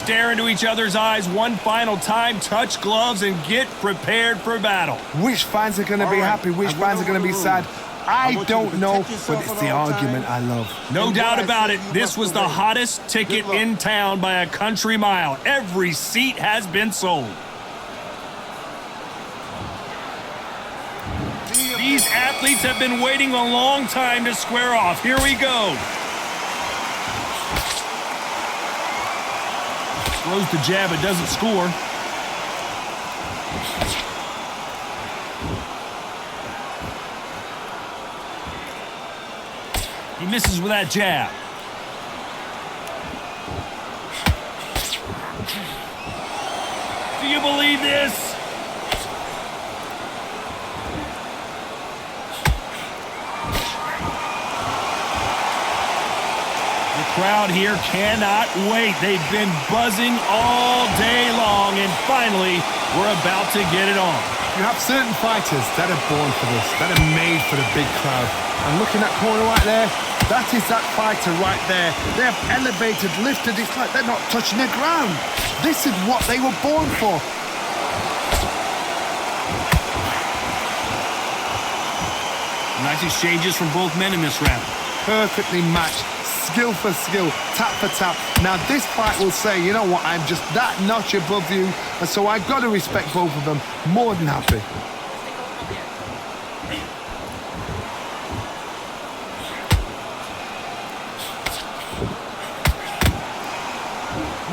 stare into each other's eyes one final time, touch gloves, and get prepared for battle. Which fans are going to be happy? Which fans are going to be sad? I don't know, but it's the argument I love. No doubt about it, this was the hottest ticket in town by a country mile. Every seat has been sold. These athletes have been waiting a long time to square off. Here we go. Throws the jab, it doesn't score. He misses with that jab. Do you believe this? The crowd here cannot wait. They've been buzzing all day long, and finally, we're about to get it on. You have certain fighters that are born for this, that are made for the big crowd. And looking at that corner right there, that is that fighter right there. They have elevated, lifted, it's like they're not touching the ground. This is what they were born for. Nice exchanges from both men in this round. Perfectly matched, skill for skill, tap for tap. Now this fight will say, you know what, I'm just that notch above you, and so I've got to respect both of them. More than happy.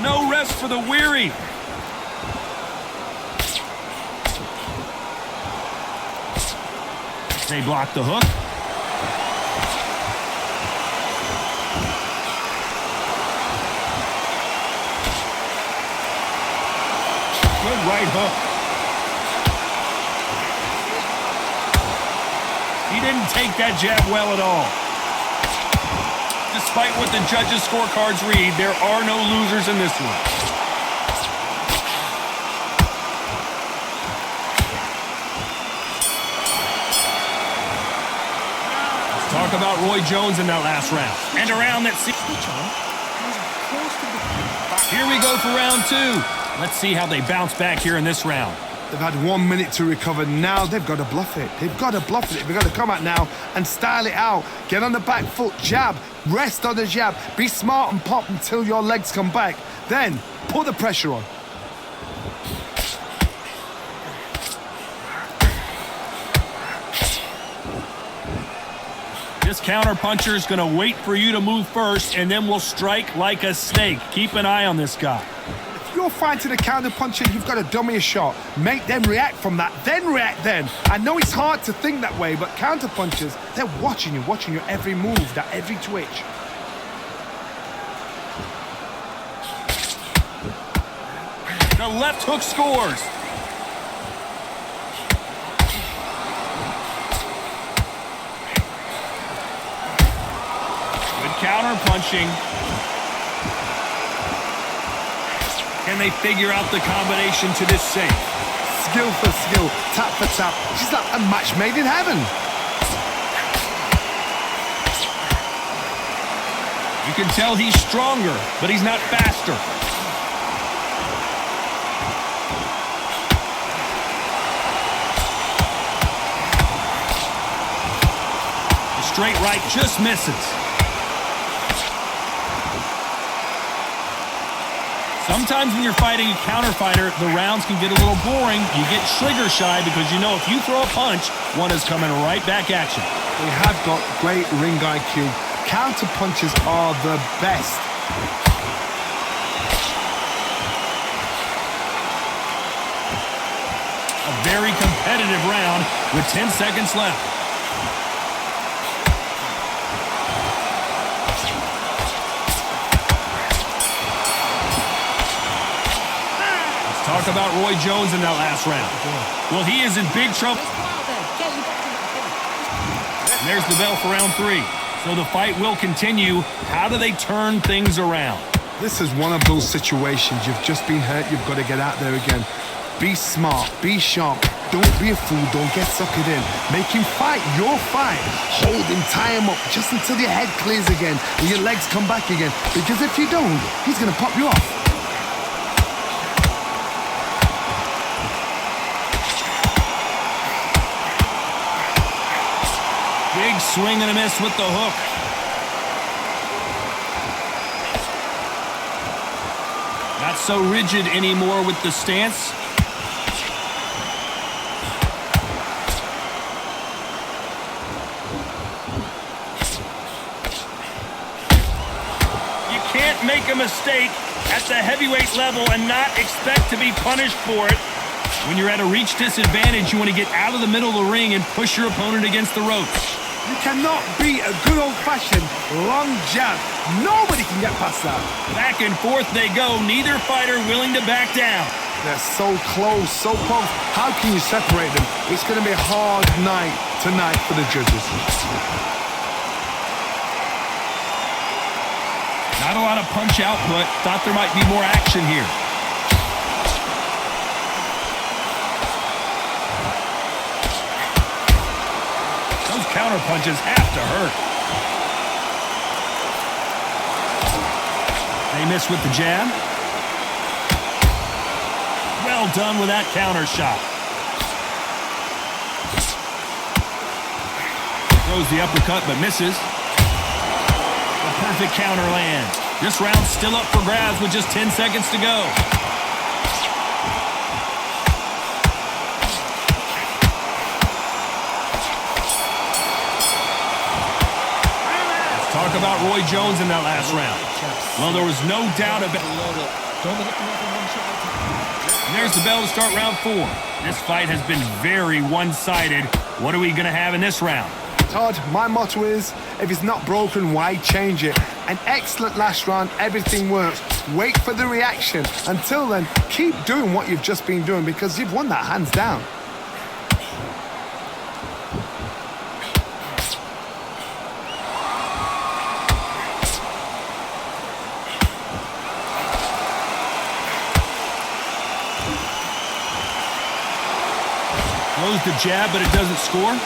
No rest for the weary. They block the hook. Good right hook. He didn't take that jab well at all. Despite what the judges' scorecards read, there are no losers in this one. Let's talk about Roy Jones in that last round. And around that... Here we go for round two. Let's see how they bounce back here in this round. They've had 1 minute to recover. Now they've got to bluff it. They've got to bluff it. They've got to come out now and style it out. Get on the back foot, jab, rest on the jab. Be smart and pop until your legs come back. Then put the pressure on. This counter-puncher is going to wait for you to move first, and then will strike like a snake. Keep an eye on this guy. If you're fighting a counter-puncher, you've got to dummy a shot. Make them react from that, then react then. I know it's hard to think that way, but counter-punchers, they're watching your every move, that every twitch. The left hook scores. Counter-punching. Can they figure out the combination to this safe? Skill for skill, tap for tap. She's like a match made in heaven. You can tell he's stronger, but he's not faster. The straight right just misses. Sometimes when you're fighting a counter fighter, the rounds can get a little boring. You get trigger shy because you know if you throw a punch, one is coming right back at you. They have got great ring IQ. Counter punches are the best. A very competitive round with 10 seconds left. Talk about Roy Jones in that last round. Well, he is in big trouble. And there's the bell for round three. So the fight will continue. How do they turn things around? This is one of those situations. You've just been hurt. You've got to get out there again. Be smart. Be sharp. Don't be a fool. Don't get suckered in. Make him fight your fight. Hold him. Tie him up just until your head clears again and your legs come back again. Because if you don't, he's going to pop you off. swing and a miss with the hook. Not so rigid anymore with the stance. You can't make a mistake at the heavyweight level and not expect to be punished for it. When you're at a reach disadvantage, you want to get out of the middle of the ring and push your opponent against the ropes. You cannot beat a good old-fashioned long jab. Nobody can get past that. Back and forth they go, neither fighter willing to back down. They're so close, so close. How can you separate them? It's going to be a hard night tonight for the judges. Not a lot of punch output. Thought there might be more action here. Those counter punches have to hurt. They miss with the jab. Well done with that counter shot. Throws the uppercut but misses. A perfect counter land. This round's still up for grabs with just 10 seconds to go. Let's talk about Roy Jones in that last round. Well, there was no doubt about it. And there's the bell to start round 4. This fight has been very one-sided. What are we going to have in this round? Todd, my motto is, if it's not broken, why change it? An excellent last round, everything works. Wait for the reaction. Until then, keep doing what you've just been doing because you've won that hands down. Throws the jab, but it doesn't score.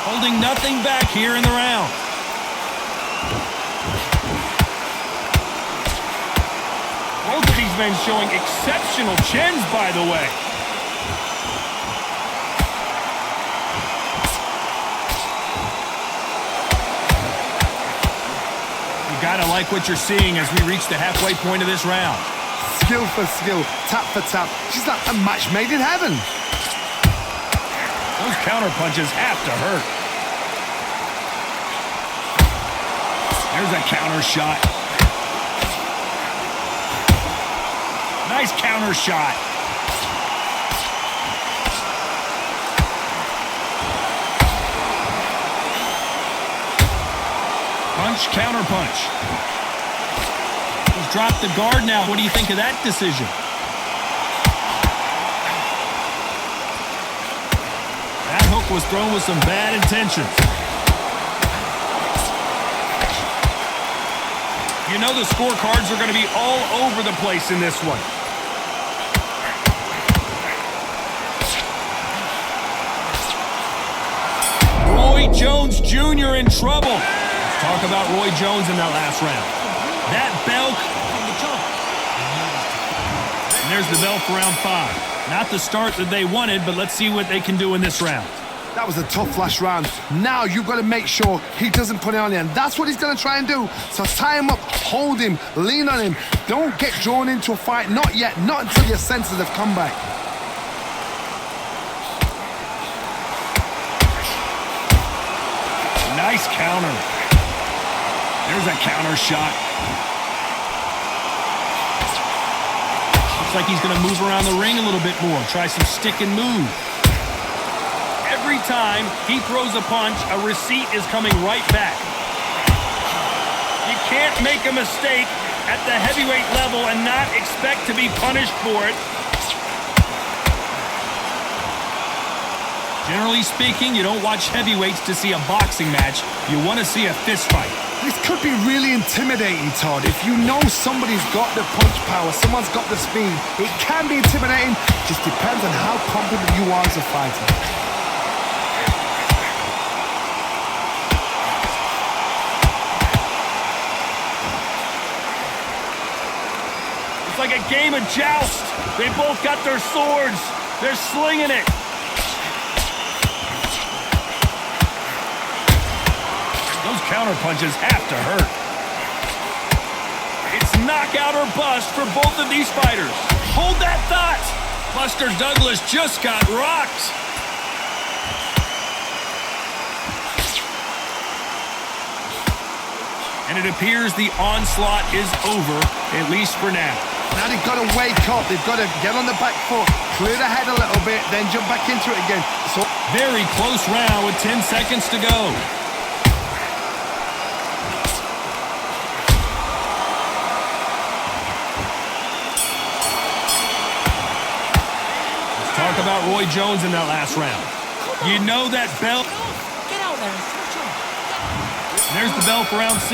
Holding nothing back here in the round. Both of these men showing exceptional chins, by the way. You gotta like what you're seeing as we reach the halfway point of this round. Skill for skill, tap for tap. She's like a match made in heaven. Those counter punches have to hurt. There's a counter shot. Nice counter shot. Punch, counter punch. He's dropped the guard now. What do you think of that decision? That hook was thrown with some bad intentions. You know the scorecards are going to be all over the place in this one. Roy Jones Jr. in trouble. Let's talk about Roy Jones in that last round. That bell from the jump. And there's the bell for round 5. Not the start that they wanted, but let's see what they can do in this round. That was a tough last round. Now you've got to make sure he doesn't put it on you, and that's what he's going to try and do. So tie him up, hold him, lean on him. Don't get drawn into a fight. Not yet. Not until your senses have come back. Nice counter. There's a counter shot. Looks like he's going to move around the ring a little bit more. Try some stick and move. Every time he throws a punch, a receipt is coming right back. You can't make a mistake at the heavyweight level and not expect to be punished for it. Generally speaking, you don't watch heavyweights to see a boxing match. You want to see a fist fight. This could be really intimidating, Todd. If you know somebody's got the punch power, someone's got the speed, it can be intimidating. Just depends on how confident you are as a fighter. a game of joust. They both got their swords. They're slinging it. Those counter punches have to hurt. It's knockout or bust for both of these fighters. Hold that thought. Buster Douglas just got rocked. And it appears the onslaught is over, at least for now. Now they've got to wake up. They've got to get on the back foot, clear the head a little bit, then jump back into it again. So very close round with 10 seconds to go. Let's talk about Roy Jones in that last round. You know that bell. Get out there and switch on. There's the bell for round 6.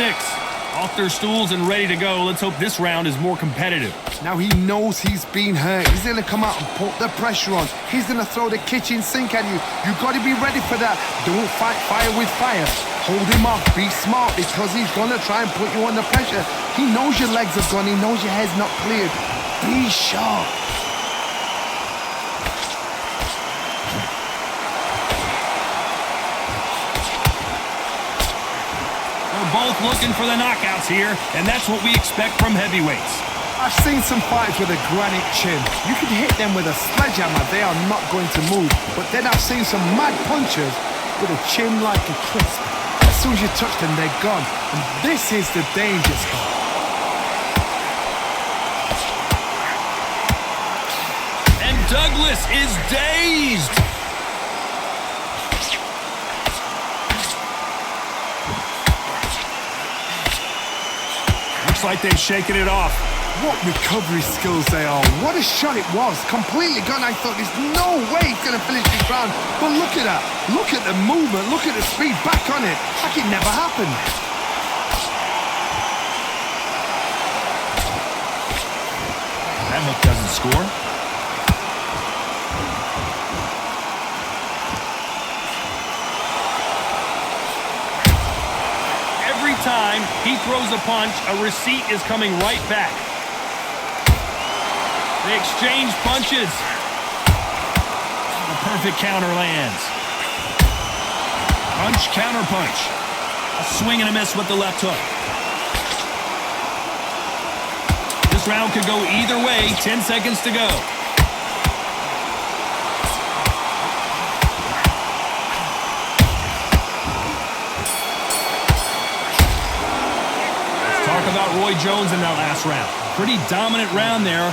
Off their stools and ready to go. Let's hope this round is more competitive. now he knows he's been hurt. He's going to come out and put the pressure on. He's going to throw the kitchen sink at you. You've got to be ready for that. Don't fight fire with fire. Hold him off. Be smart, because he's going to try and put you under pressure. He knows your legs are gone. He knows your head's not cleared. Be sharp. Both looking for the knockouts here, and that's what we expect from heavyweights. I've seen some fighters with a granite chin. You can hit them with a sledgehammer, they are not going to move. But then I've seen some mad punchers with a chin like a crisp. As soon as you touch them, they're gone. And this is the danger spot. And Douglas is dazed. Like they've shaken it off. What recovery skills they are. What a shot it was. Completely gone. I thought there's no way he's going to finish this round. But look at that. Look at the movement. Look at the speed. Back on it. Like it never happened. That hook doesn't score. Time he throws a punch, a receipt is coming right back. They exchange punches. The perfect counter lands. Punch, counter punch. A swing and a miss with the left hook. This round could go either way. 10 seconds to go. Talk about Roy Jones in that last round. Pretty dominant round there.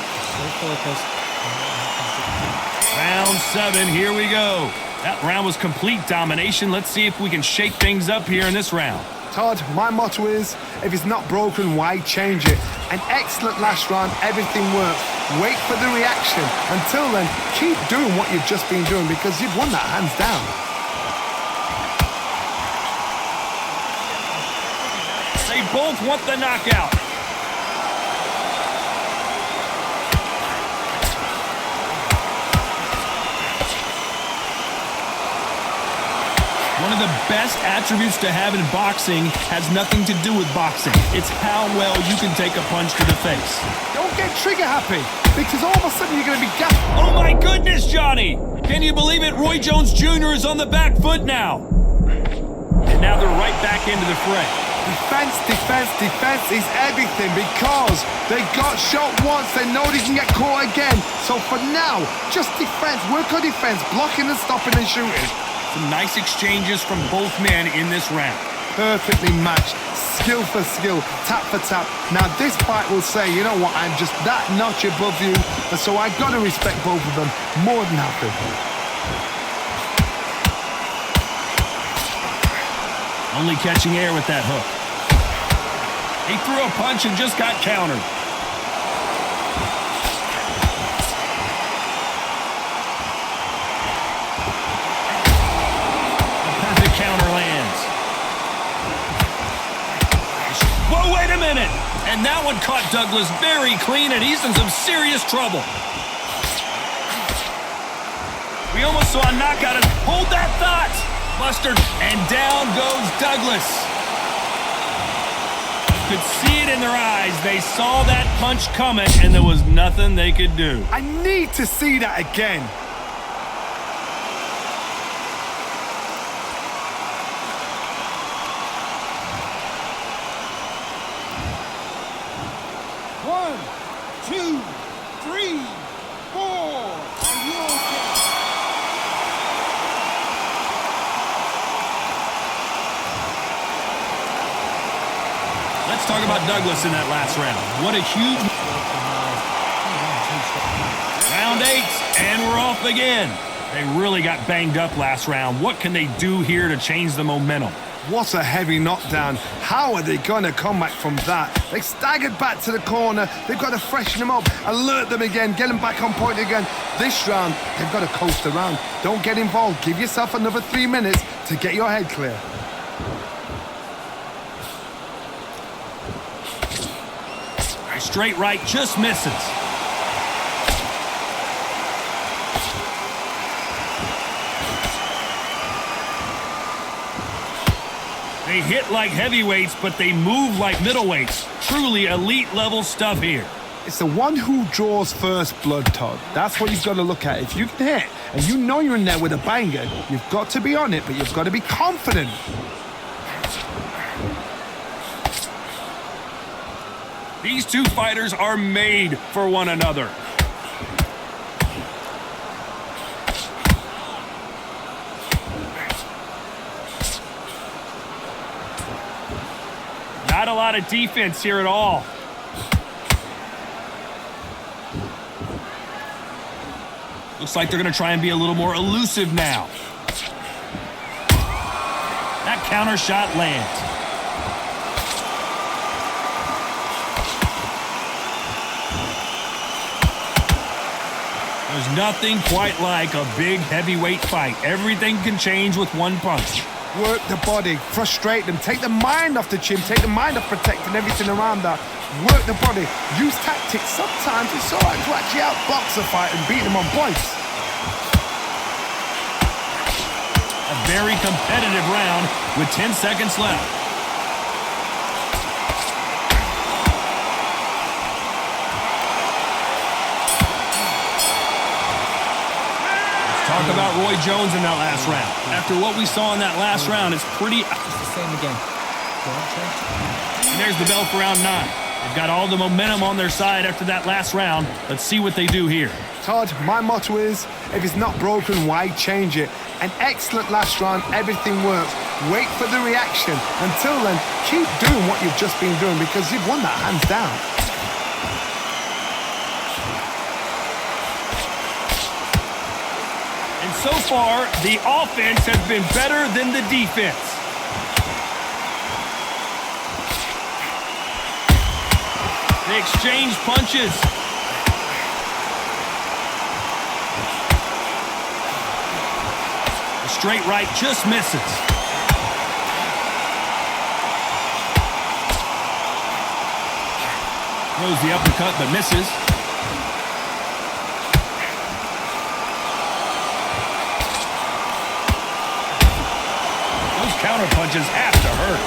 Round 7, here we go. That round was complete domination. Let's see if we can shake things up here in this round. Todd, my motto is, if it's not broken, why change it? An excellent last round, everything works. Wait for the reaction. Until then, keep doing what you've just been doing, because you've won that hands down. They both want the knockout. One of the best attributes to have in boxing has nothing to do with boxing. It's how well you can take a punch to the face. Don't get trigger happy, because all of a sudden you're going to be gassed. Oh my goodness, Johnny! Can you believe it? Roy Jones Jr. is on the back foot now. And now they're right back into the fray. Defense, defense, defense is everything, because they got shot once, they know they can get caught again. So for now, just defense, work on defense, blocking and stopping and shooting. Some nice exchanges from both men in this round. Perfectly matched, skill for skill, tap for tap. Now this fight will say, you know what, I'm just that notch above you, and so I gotta respect both of them more than happy. Only catching air with that hook. He threw a punch and just got countered. The perfect counter lands. Whoa, wait a minute! And that one caught Douglas very clean, and he's in some serious trouble. We almost saw a knockout. Hold that thought! Buster, and down goes Douglas. could see it in their eyes. They saw that punch coming, and there was nothing they could do. I need to see that again. One, two, three, four. Are you okay? Let's talk about Douglas in that last round. What a huge... Round 8, and we're off again. They really got banged up last round. What can they do here to change the momentum? What a heavy knockdown. How are they going to come back from that? They staggered back to the corner. They've got to freshen them up, alert them again, get them back on point again. This round, they've got to coast around. Don't get involved. Give yourself another 3 minutes to get your head clear. Straight right just misses. They hit like heavyweights, but they move like middleweights. Truly elite level stuff here. It's the one who draws first blood, Todd. That's what you've got to look at. If you can hit, and you know you're in there with a banger, you've got to be on it, but you've got to be confident. These two fighters are made for one another. Not a lot of defense here at all. Looks like they're going to try and be a little more elusive now. That counter shot lands. There's nothing quite like a big heavyweight fight. Everything can change with one punch. Work the body, frustrate them, take the mind off the chin, take the mind off protecting everything around that. Work the body, use tactics. Sometimes it's all right to actually outbox a fight and beat them on points. A very competitive round with 10 seconds left. Talk about Roy Jones in that last round. After what we saw in that last round, it's pretty... It's the same again. And there's the bell for round 9. They've got all the momentum on their side after that last round. Let's see what they do here. Todd, my motto is, if it's not broken, why change it? An excellent last round, everything works. Wait for the reaction. Until then, keep doing what you've just been doing because you've won that hands down. And so far, the offense has been better than the defense. They exchange punches. The straight right just misses. Throws the uppercut but misses. Those counter punches have to hurt.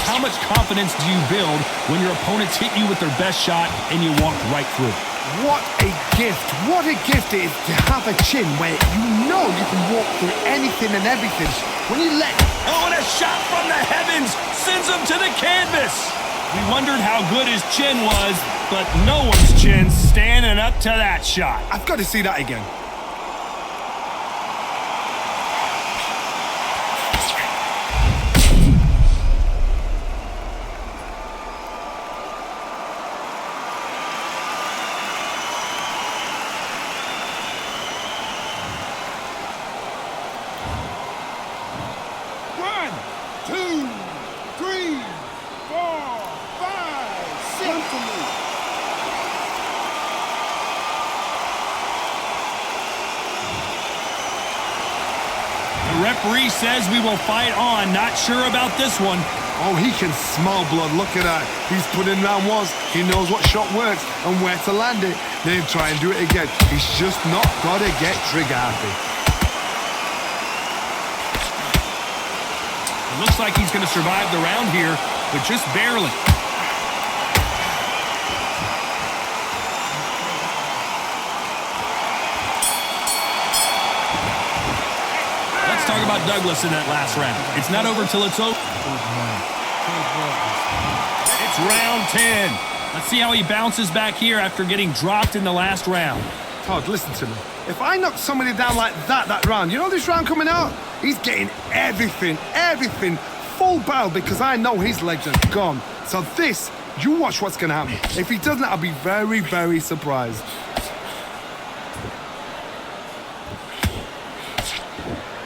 How much confidence do you build when your opponents hit you with their best shot and you walk right through? What a gift. What a gift it is to have a chin where you know you can walk through anything and everything. When you let... Oh, and a shot from the heavens sends him to the canvas. We wondered how good his chin was, but no one's chin's standing up to that shot. I've got to see that again. Referee says we will fight on. Not sure about this one. Oh, he can smell blood. Look at that. He's put in round once. He knows what shot works and where to land it. Then try and do it again. He's just not got to get trigger happy. Looks like he's going to survive the round here, but just barely. Let's talk about Douglas in that last round. It's not over till it's over. It's round 10. Let's see how he bounces back here after getting dropped in the last round. Todd, listen to me. If I knock somebody down like that round, you know this round coming out? He's getting everything, full barrel, because I know his legs are gone. So this, you watch what's going to happen. If he doesn't, I'll be very, very surprised.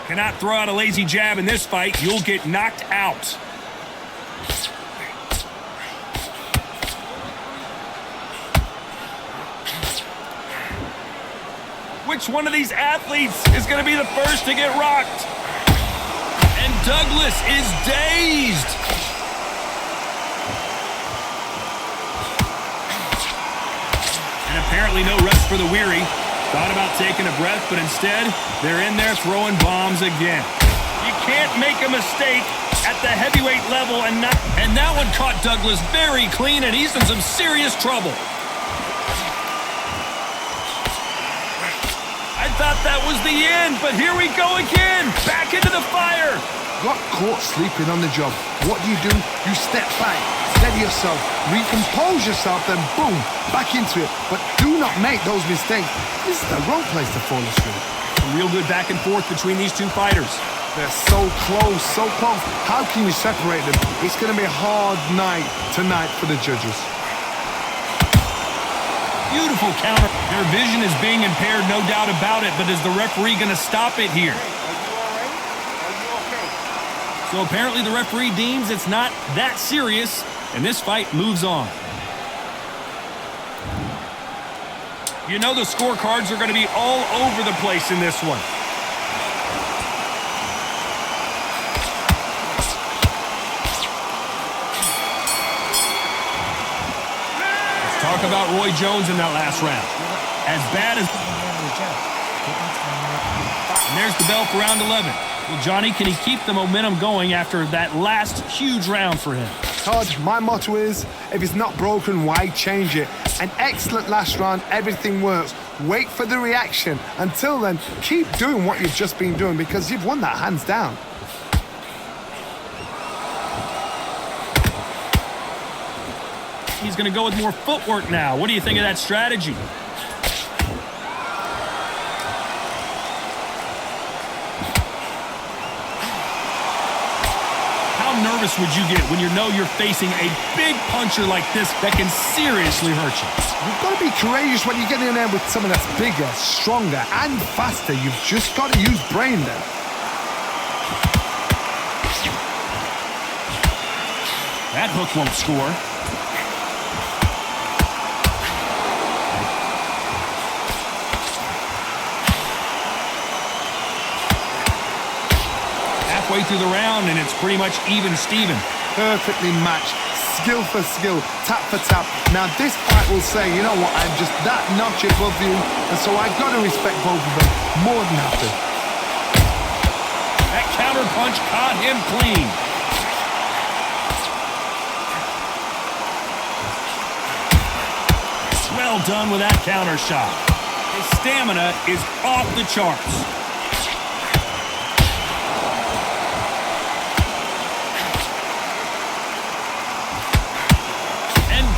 Cannot throw out a lazy jab in this fight. You'll get knocked out. Which one of these athletes is going to be the first to get rocked? And Douglas is dazed. And apparently no rest for the weary. Thought about taking a breath, but instead, they're in there throwing bombs again. You can't make a mistake at the heavyweight level and not... And that one caught Douglas very clean, and he's in some serious trouble. I thought that was the end, but here we go again. Back into the fire. Got caught sleeping on the job. What do? You step back, steady yourself, recompose yourself, then boom, back into it. But do not make those mistakes. This is the wrong place to fall asleep. A real good back and forth between these two fighters. They're so close, so close. How can you separate them? It's going to be a hard night tonight for the judges. Beautiful counter. Their vision is being impaired, no doubt about it, but is the referee going to stop it here? So apparently the referee deems it's not that serious, and this fight moves on. You know the scorecards are going to be all over the place in this one. Let's talk about Roy Jones in that last round. As bad as... And there's the bell for round 11. Well, Johnny, can he keep the momentum going after that last huge round for him? Todd, my motto is, if it's not broken, why change it? An excellent last round, everything works. Wait for the reaction. Until then, keep doing what you've just been doing, because you've won that hands down. He's going to go with more footwork now. What do you think of that strategy? How nervous would you get when you know you're facing a big puncher like this that can seriously hurt you? You've got to be courageous when you get in there with someone that's bigger, stronger, and faster. You've just got to use brain then. That hook won't score. Halfway through the round, and it's pretty much even Steven. Perfectly matched, skill for skill, tap for tap. Now this fight will say, you know what, I'm just that notch above you, and so I've got to respect both of them more than happy. That counter punch caught him clean. Well done with that counter shot. His stamina is off the charts.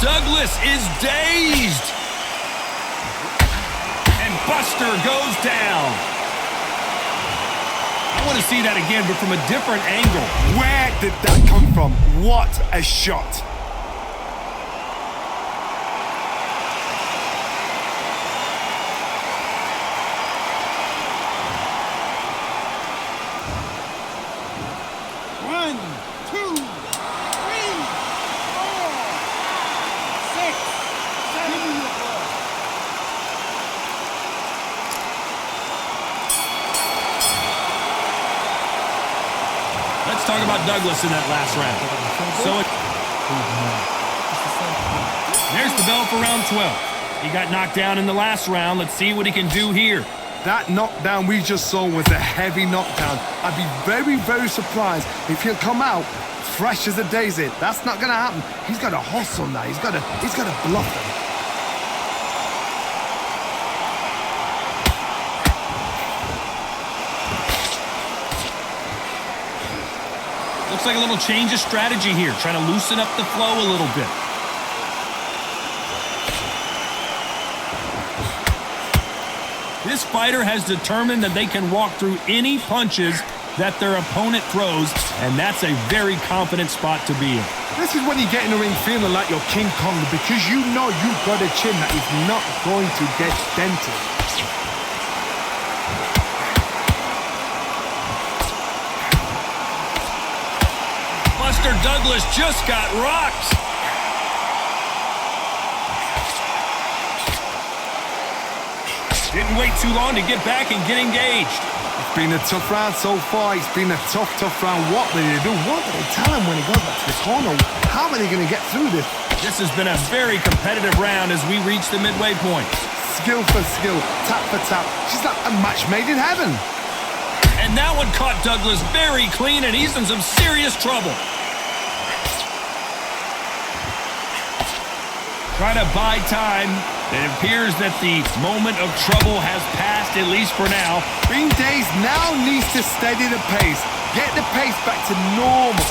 Douglas is dazed. And Buster goes down. I want to see that again, but from a different angle. Where did that come from? What a shot. Let's talk about Douglas in that last round. There's the bell for round 12. He got knocked down in the last round. Let's see what he can do here. That knockdown we just saw was a heavy knockdown. I'd be very, very surprised if he'll come out fresh as a daisy. That's not going to happen. He's got to hustle now. He's got to bluff him. Looks like a little change of strategy here, trying to loosen up the flow a little bit. This fighter has determined that they can walk through any punches that their opponent throws, and that's a very confident spot to be in. This is when you get in the ring feeling like you're King Kong, because you know you've got a chin that is not going to get dented. Buster Douglas just got rocked. Didn't wait too long to get back and get engaged. It's been a tough round so far. It's been a tough round. What will they do? What will they tell him when he goes back to the corner? How are they going to get through this? This has been a very competitive round as we reach the midway point. Skill for skill, tap for tap. She's like a match made in heaven. And that one caught Douglas very clean, and he's in some serious trouble. Trying to buy time. It appears that the moment of trouble has passed, at least for now. Green Days now needs to steady the pace. Get the pace back to normal.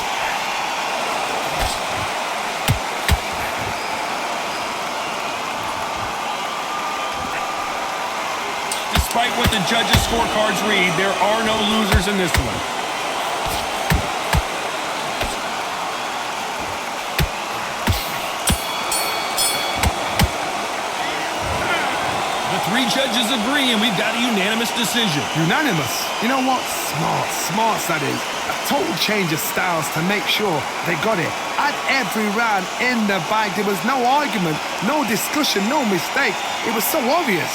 Despite what the judges' scorecards read, there are no losers in this one. Three judges agree, and we've got a unanimous decision. Unanimous? You know what? Smart that is. A total change of styles to make sure they got it. At every round in the bag, there was no argument, no discussion, no mistake. It was so obvious.